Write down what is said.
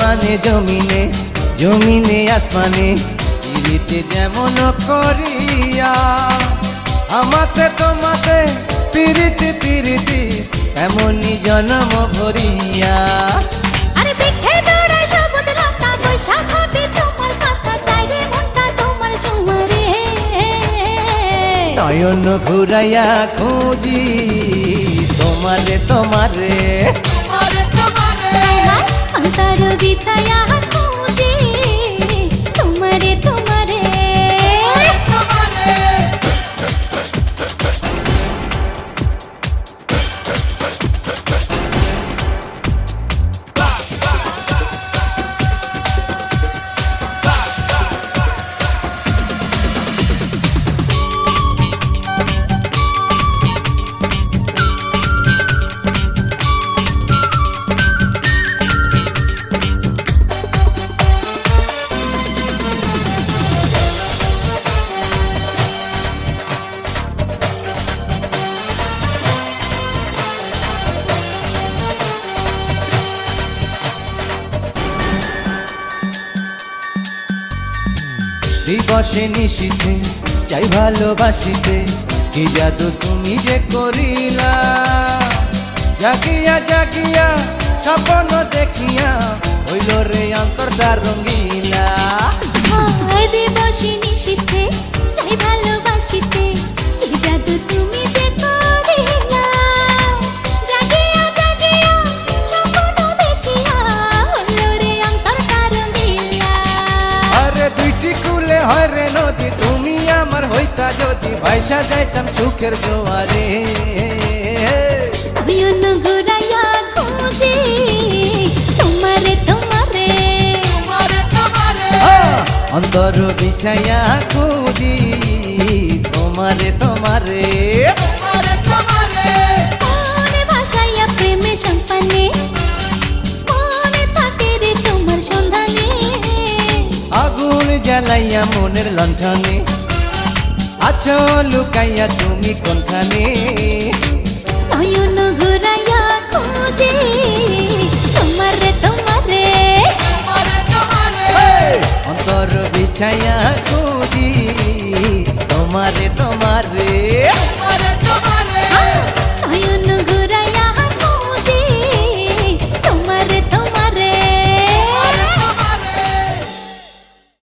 আসমানে জমিনে, জমিনে আসমানে, পিরিতে যেমন করিয়া আমাতে তোমাতে পিরিতি পিরিতি এমনই জন্ম ভরিয়া। আরে দেখে দৌড়ায় সবুজ লতা বৈশাখ হবে তোমার কথা চাই রে মনটা তোমার ঝুমারে। নয়ন ঘুরাইয়া খুঁজি তোমারে তোমারে, অন্তর বিছায়া খুঁজি তোমারে তোমারে। দিবসে নিশীথে চাই ভালোবাসিতে, কি জাদু তুমি যে করিলা। জাগিয়া জাগিয়া স্বপ্ন দেখিয়া হইল রে অন্তরটা রঙ্গিলা। দিবসে নিশীথে চাই ভালোবাসিতে, কি জাদু তুমি যে করিলা। জাগিয়া জাগিয়া স্বপ্ন দেখিয়া হলো রে অন্তরটা রঙ্গিলা। আরে দুইটি কুলে হয় রে নদী, তুমি আমার হইতা যদি ভাইসা যাইতাম সুখের জোয়ারে। নয়ন ঘুরাইয়া খুঁজি তোমারে তোমারে, অন্তর বিছাইয়া খুঁজি তোমারে তোমারে। মনে ভাসাইয়া প্রেমে সম্পানে, মনে থাকে রে তোমার সন্ধানে। আগুন জ্বালাইয়া মনের লণ্ঠনে, আছো লুকাইয়া তুমি কোনখানে। নয়ন ঘুরাইয়া খুঁজি তোমারে তোমারে, অন্তর বিছাইয়া খুঁজি তোমারে তোমারে।